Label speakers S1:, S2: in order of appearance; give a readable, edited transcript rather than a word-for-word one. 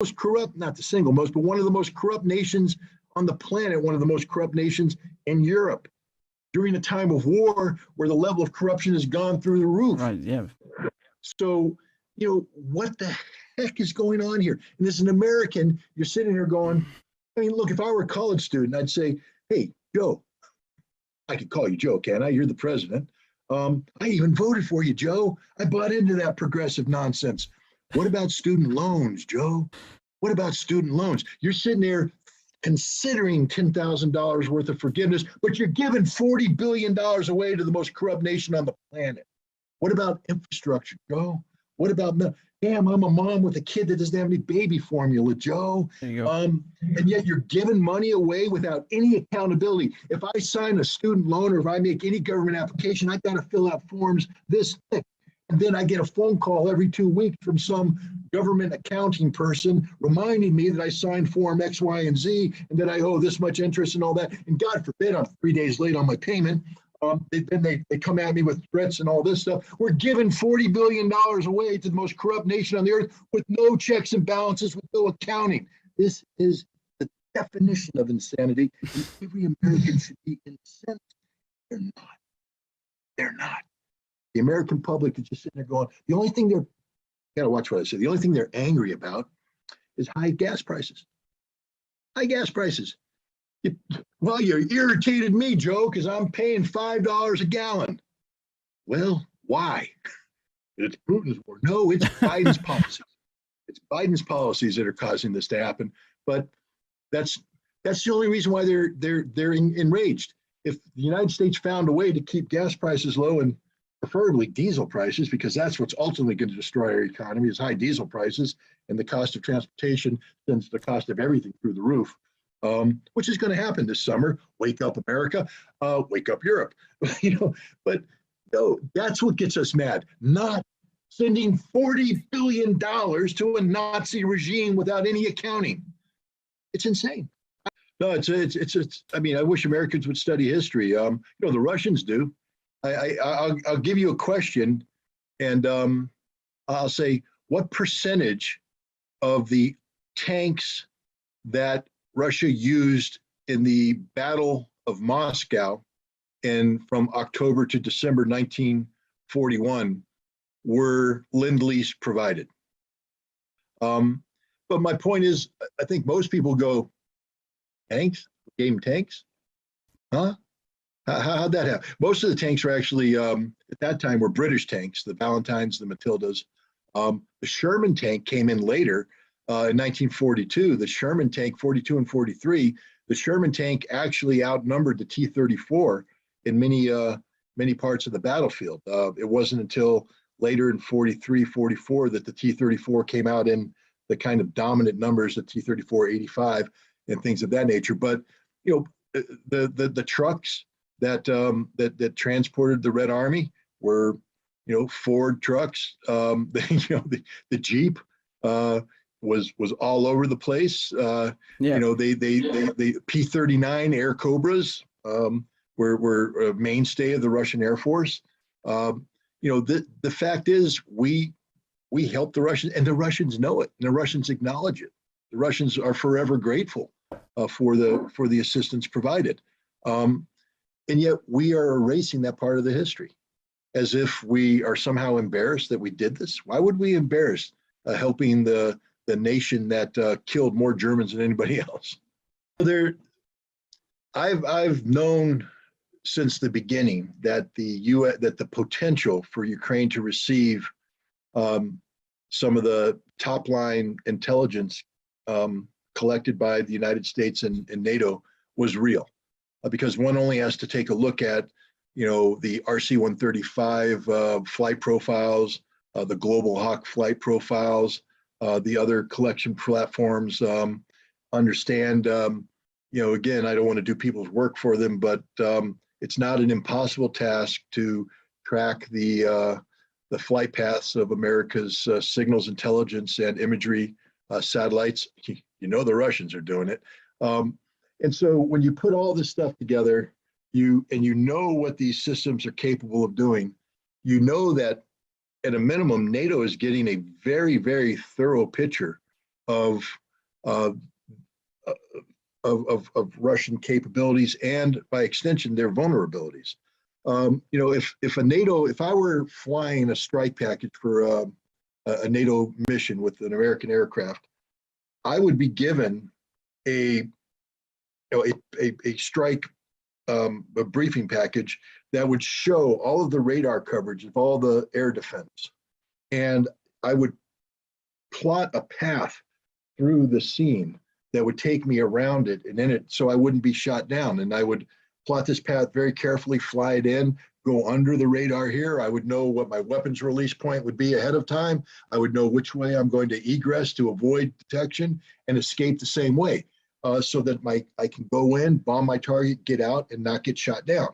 S1: most corrupt, not the single most, but one of the most corrupt nations on the planet, one of the most corrupt nations in Europe during a time of war where the level of corruption has gone through the roof.
S2: Right, yeah.
S1: So, what the heck is going on here? And as an American, you're sitting here going, I mean, look, if I were a college student, I'd say, hey, Joe, I could call you Joe, can't I? You're the president. I even voted for you, Joe. I bought into that progressive nonsense. What about student loans, Joe? What about student loans? You're sitting there considering $10,000 worth of forgiveness, but you're giving $40 billion away to the most corrupt nation on the planet. What about infrastructure, Joe? What about, damn, I'm a mom with a kid that doesn't have any baby formula, Joe.
S2: There you go.
S1: And yet you're giving money away without any accountability. If I sign a student loan or if I make any government application, I got to fill out forms this thick. And then I get a phone call every 2 weeks from some government accounting person reminding me that I signed form X, Y, and Z, and that I owe this much interest and all that. And God forbid I'm 3 days late on my payment. Then they come at me with threats and all this stuff. We're giving $40 billion away to the most corrupt nation on the earth with no checks and balances, with no accounting. This is the definition of insanity. And every American should be incensed. They're not. They're not. The American public is just sitting there going, the only thing they're, gotta watch what I say, the only thing they're angry about is high gas prices. High gas prices. Well, you irritated me, Joe, because I'm paying $5 a gallon. Well, why? It's Putin's war. No, it's Biden's policies. It's Biden's policies that are causing this to happen. But that's the only reason why they're enraged. If the United States found a way to keep gas prices low and preferably diesel prices, because that's what's ultimately going to destroy our economy is high diesel prices, and the cost of transportation sends the cost of everything through the roof. Which is going to happen this summer. Wake up, America. Wake up, Europe. But no, that's what gets us mad. Not sending $40 billion to a Nazi regime without any accounting. It's insane. No, it's. I mean, I wish Americans would study history. The Russians do. I'll give you a question, and I'll say, what percentage of the tanks that Russia used in the Battle of Moscow and from October to December 1941 were Lend-Lease provided? But my point is, I think most people go, tanks? Gave them tanks? Huh? How'd that happen? Most of the tanks were actually, at that time, were British tanks, the Valentines, the Matildas. The Sherman tank came in later. In 1942, the Sherman tank, 42 and 43, the Sherman tank actually outnumbered the T-34 in many parts of the battlefield. It wasn't until later in 43, 44 that the T-34 came out in the kind of dominant numbers, the T-34, 85, and things of that nature. But the trucks that transported the Red Army were Ford trucks. The Jeep. Was all over the place. Yeah. The P-39 Air Cobras were a mainstay of the Russian Air Force. The fact is we helped the Russians, and the Russians know it, and the Russians acknowledge it. The Russians are forever grateful for the assistance provided. And yet we are erasing that part of the history as if we are somehow embarrassed that we did this. Why would we embarrass helping the nation that killed more Germans than anybody else? I've known since the beginning that the potential for Ukraine to receive some of the top line intelligence collected by the United States and NATO was real, because one only has to take a look at the RC-135 flight profiles, the Global Hawk flight profiles, the other collection platforms, understand, again, I don't want to do people's work for them, but it's not an impossible task to track the flight paths of America's signals intelligence and imagery satellites. The Russians are doing it. And so when you put all this stuff together, you know what these systems are capable of doing, that at a minimum, NATO is getting a very, very thorough picture of uh, of Russian capabilities and by extension their vulnerabilities. You know, if I were flying a strike package for a NATO mission with an American aircraft, I would be given a strike a briefing package that would show all of the radar coverage of all the air defense, and I would plot a path through the scene that would take me around it and in it so I wouldn't be shot down. And I would plot this path very carefully, fly it in, go under the radar here. I would know what my weapons release point would be ahead of time. I would know which way I'm going to egress to avoid detection and escape the same way so that I can go in, bomb my target, get out, and not get shot down.